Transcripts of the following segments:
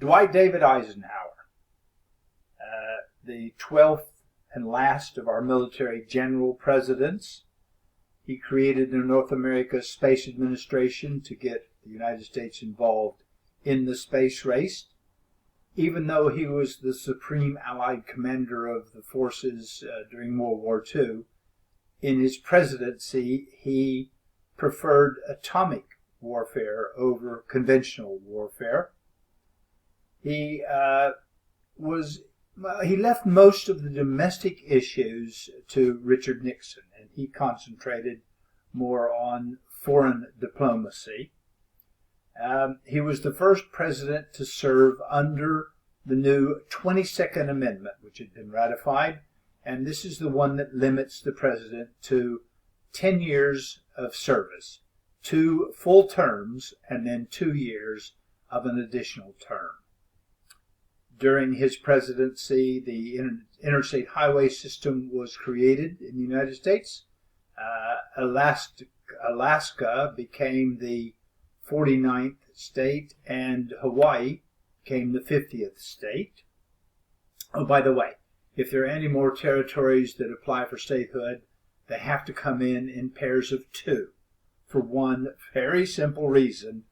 Dwight David Eisenhower, the 12th and last of our military general presidents. He created the North America Space Administration to get the United States involved in the space race. Even though he was the supreme Allied commander of the forces during World War II, in his presidency he preferred atomic warfare over conventional warfare. He left most of the domestic issues to Richard Nixon, and he concentrated more on foreign diplomacy. He was the first president to serve under the new 22nd Amendment, which had been ratified, and this is the one that limits the president to 10 years of service, 2 full terms, and then 2 years of an additional term. During his presidency, the interstate highway system was created in the United States. Alaska became the 49th state, and Hawaii became the 50th state. Oh, by the way, if there are any more territories that apply for statehood, they have to come in pairs of 2, for one very simple reason: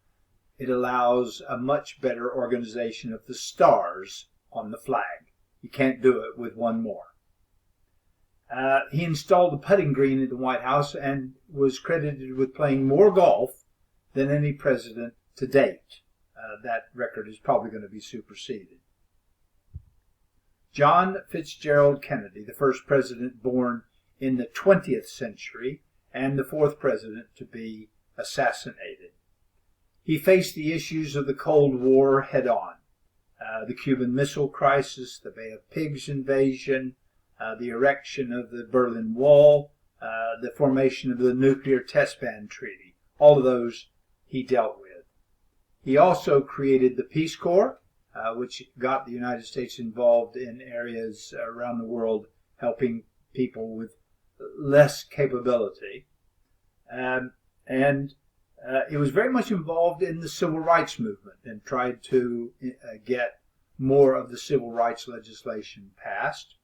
it allows a much better organization of the stars on the flag. You can't do it with one more. He installed a putting green at the White House and was credited with playing more golf than any president to date. That record is probably going to be superseded. John Fitzgerald Kennedy, the first president born in the 20th century and the 4th president to be assassinated. He faced the issues of the Cold War head-on. The Cuban Missile Crisis, the Bay of Pigs invasion, the erection of the Berlin Wall, the formation of the Nuclear Test Ban Treaty. All of those he dealt with. He also created the Peace Corps, which got the United States involved in areas around the world helping people with less capability. He was very much involved in the civil rights movement and tried to get more of the civil rights legislation passed.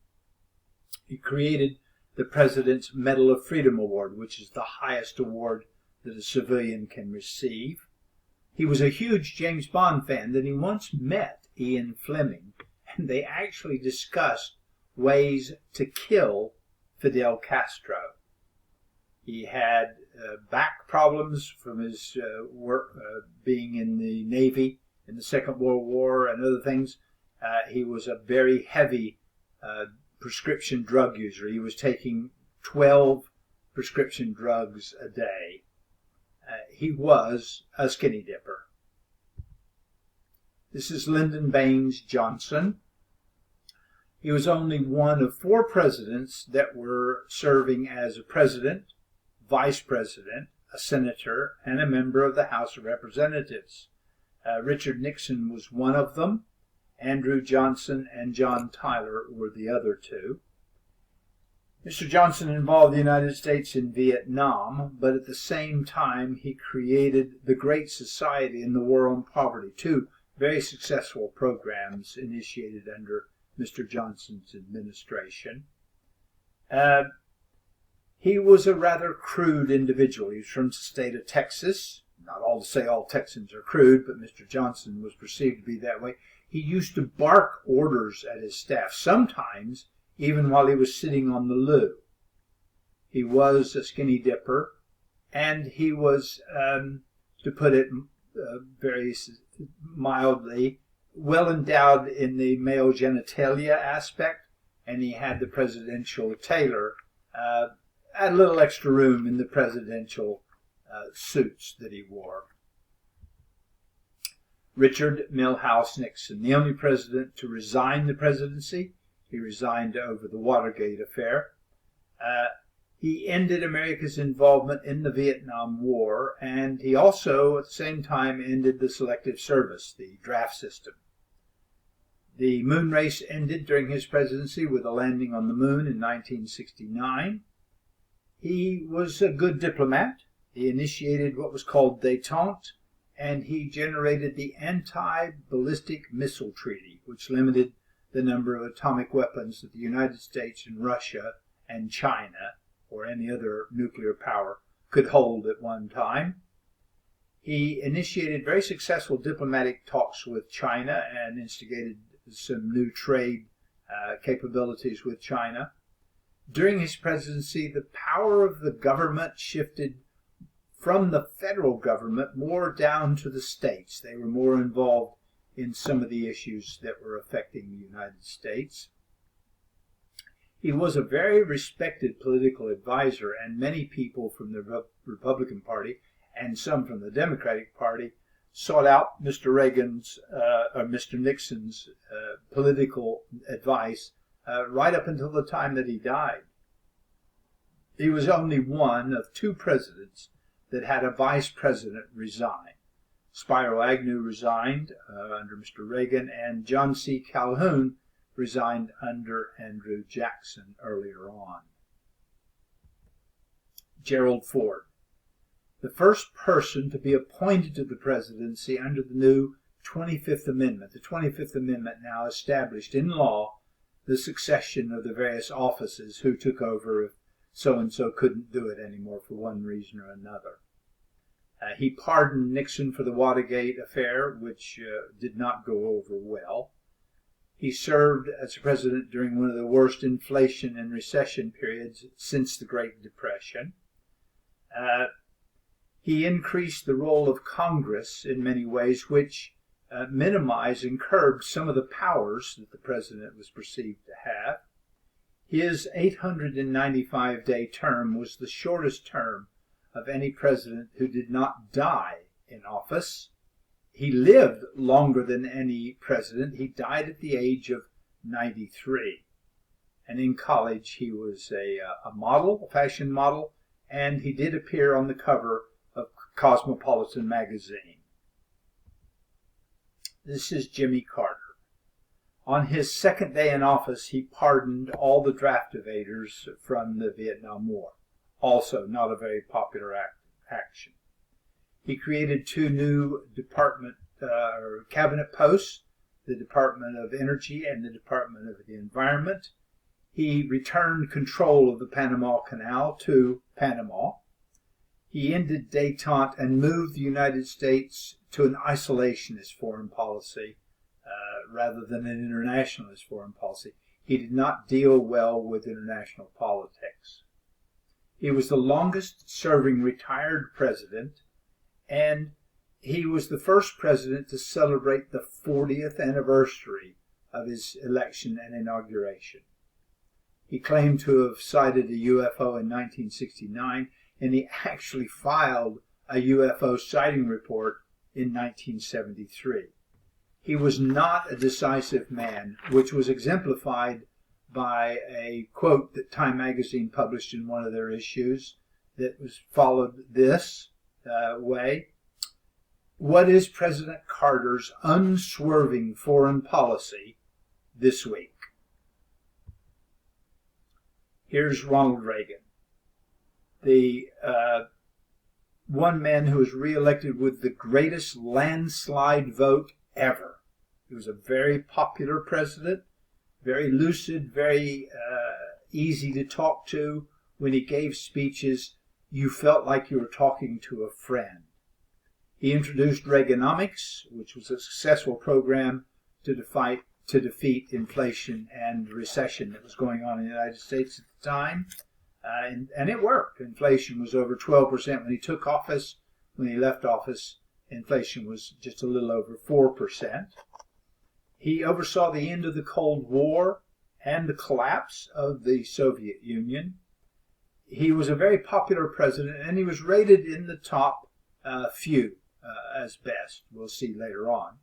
He created the President's Medal of Freedom Award, which is the highest award that a civilian can receive. He was a huge James Bond fan that he once met Ian Fleming, and they actually discussed ways to kill Fidel Castro. He had back problems from his work being in the Navy in the Second World War and other things. He was a very heavy prescription drug user. He was taking 12 prescription drugs a day. He was a skinny dipper. This is Lyndon B Johnson. He was only one of 4 presidents that were serving as a president, vice president, a senator, and a member of the House of Representatives. Richard Nixon was one of them. Andrew Johnson and John Tyler were the other 2. Mr. Johnson involved the United States in Vietnam, but at the same time he created the Great Society and the War on Poverty, 2 very successful programs initiated under Mr. Johnson's administration. He was a rather crude individual. He was from the state of Texas. Not all to say all Texans are crude, but Mr. Johnson was perceived to be that way. He used to bark orders at his staff, sometimes even while he was sitting on the loo. He was a skinny dipper, and he was, to put it very mildly, well endowed in the male genitalia aspect, and he had the presidential tailor, had a little extra room in the presidential suits that he wore. Richard Milhouse Nixon, the only president to resign the presidency. He resigned over the Watergate affair. He ended America's involvement in the Vietnam War, and he also, at the same time, ended the Selective Service, the draft system. The moon race ended during his presidency with a landing on the moon in 1969. He was a good diplomat. He initiated what was called détente and he generated the Anti-Ballistic Missile Treaty, which limited the number of atomic weapons that the United States and Russia and China, or any other nuclear power, could hold at one time. He initiated very successful diplomatic talks with China and instigated some new trade capabilities with China. During his presidency, the power of the government shifted from the federal government more down to the states. They were more involved in some of the issues that were affecting the United States. He was a very respected political advisor, and many people from the Republican Party and some from the Democratic Party sought out Mr. Reagan's or Mr. Nixon's political advice right up until the time that he died. He was only one of two presidents that had a vice president resign. Spiro Agnew resigned under Mr. Reagan, and John C. Calhoun resigned under Andrew Jackson earlier on. Gerald Ford, the first person to be appointed to the presidency under the new 25th Amendment. The 25th Amendment now established in law the succession of the various offices who took over if so-and-so couldn't do it anymore for one reason or another. He pardoned Nixon for the Watergate affair, which did not go over well. He served as president during one of the worst inflation and recession periods since the Great Depression. He increased the role of Congress in many ways, which minimized and curbed some of the powers that the president was perceived to have. His 895-day term was the shortest term of any president who did not die in office. He lived longer than any president. He died at the age of 93. And in college, he was a model, a fashion model, and he did appear on the cover of Cosmopolitan magazine. This is Jimmy Carter. On his second day in office, he pardoned all the draft evaders from the Vietnam War. Also, not a very popular action. He created two new cabinet posts, the Department of Energy and the Department of the Environment. He returned control of the Panama Canal to Panama. He ended détente and moved the United States to an isolationist foreign policy rather than an internationalist foreign policy. He did not deal well with international politics. He was the longest serving retired president, and he was the first president to celebrate the 40th anniversary of his election and inauguration. He claimed to have sighted a UFO in 1969, and he actually filed a UFO sighting report in 1973. He was not a decisive man, which was exemplified by a quote that Time magazine published in one of their issues that was followed this way. What is President Carter's unswerving foreign policy this week? Here's Ronald Reagan, the one man who was reelected with the greatest landslide vote ever. He was a very popular president, very lucid, very easy to talk to. When he gave speeches, you felt like you were talking to a friend. He introduced Reaganomics, which was a successful program to defeat inflation and recession that was going on in the United States at the time. And it worked. Inflation was over 12% when he took office. When he left office, inflation was just a little over 4%. He oversaw the end of the Cold War and the collapse of the Soviet Union. He was a very popular president, and he was rated in the top few as best. We'll see later on.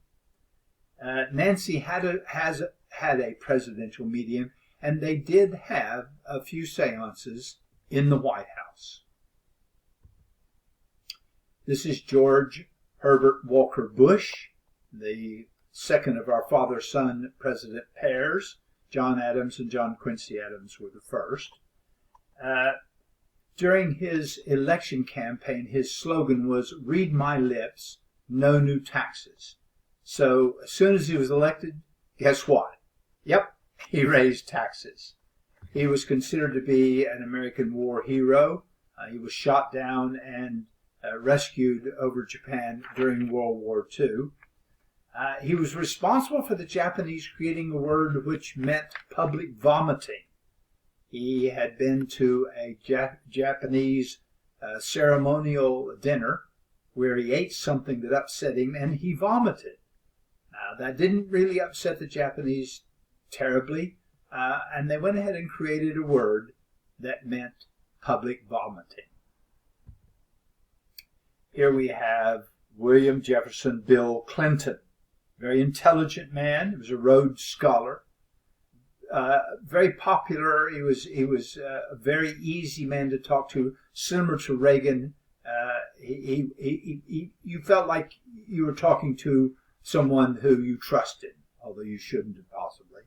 Nancy has had a presidential medium, and they did have a few seances in the White House. This is George Herbert Walker Bush, the second of our father-son president pairs. John Adams and John Quincy Adams were the first. During his election campaign, his slogan was, "Read my lips, no new taxes. So as soon as he was elected, guess what? Yep, he raised taxes. He was considered to be an American war hero. He was shot down and rescued over Japan during World War II. He was responsible for the Japanese creating a word which meant public vomiting. He had been to a Japanese ceremonial dinner where he ate something that upset him and he vomited. Now, that didn't really upset the Japanese terribly, and they went ahead and created a word that meant public vomiting. Here we have William Jefferson Bill Clinton. Very intelligent man. He was a Rhodes Scholar. Very popular. He was a very easy man to talk to, similar to Reagan. You felt like you were talking to someone who you trusted, although you shouldn't have possibly.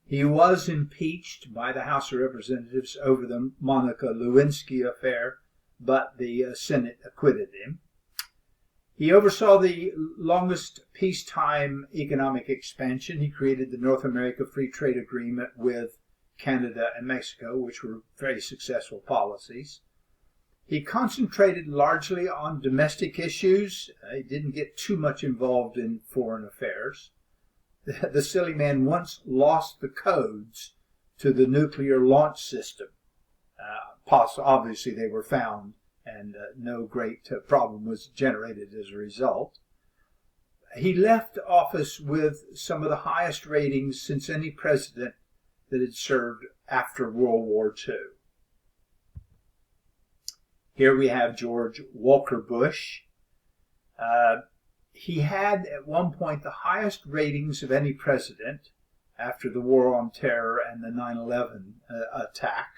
He was impeached by the House of Representatives over the Monica Lewinsky affair, but the Senate acquitted him. He oversaw the longest peacetime economic expansion. He created the North America Free Trade Agreement with Canada and Mexico, which were very successful policies. He concentrated largely on domestic issues. He didn't get too much involved in foreign affairs. The silly man once lost the codes to the nuclear launch system. Obviously, they were found, and no great problem was generated as a result. He left office with some of the highest ratings since any president that had served after World War II. Here we have George Walker Bush. He had at one point the highest ratings of any president after the War on Terror and the 9/11 attack.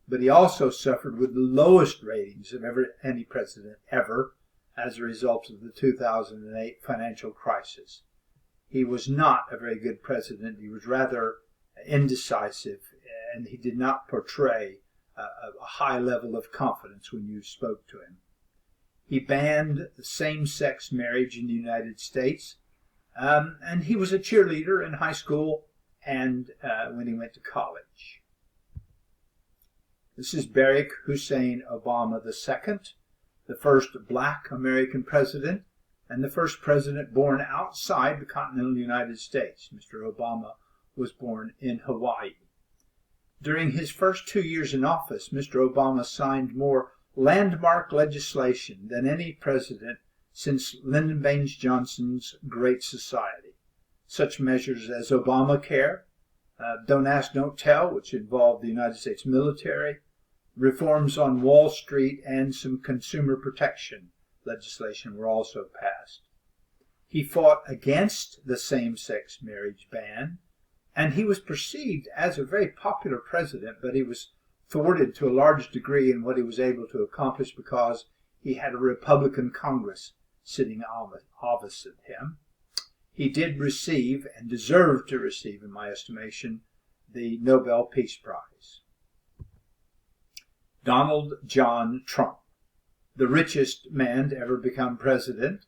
But he also suffered with the lowest ratings of any president ever as a result of the 2008 financial crisis. He was not a very good president. He was rather indecisive, and he did not portray a high level of confidence when you spoke to him. He banned same-sex marriage in the United States, and he was a cheerleader in high school and when he went to college. This is Barack Hussein Obama II, the first black American president and the first president born outside the continental United States. Mr. Obama was born in Hawaii. During his first 2 years in office, Mr. Obama signed more landmark legislation than any president since Lyndon B Johnson's Great Society. Such measures as Obamacare, Don't Ask, Don't Tell, which involved the United States military, reforms on Wall Street, and some consumer protection legislation were also passed. He fought against the same-sex marriage ban, and he was perceived as a very popular president, but he was thwarted to a large degree in what he was able to accomplish because he had a Republican Congress sitting opposite him. He did receive, and deserved to receive, in my estimation, the Nobel Peace Prize. Donald John Trump, the richest man to ever become president,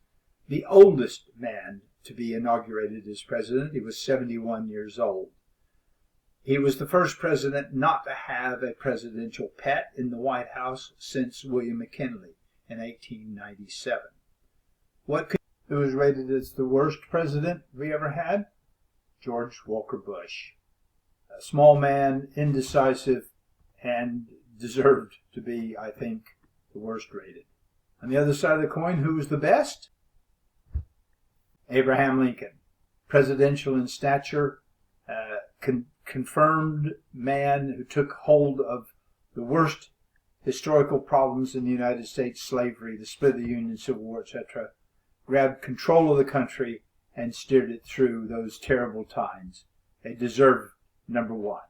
the oldest man to be inaugurated as president. He was 71 years old. He was the first president not to have a presidential pet in the White House since William McKinley in 1897. Who was rated as the worst president we ever had? George Walker Bush. A small man, indecisive, and deserved to be, I think, the worst rated. On the other side of the coin, who was the best? Abraham Lincoln. Presidential in stature, confirmed man who took hold of the worst historical problems in the United States, slavery, the split of the Union, Civil War, etc., grabbed control of the country and steered it through those terrible times. They deserve number one.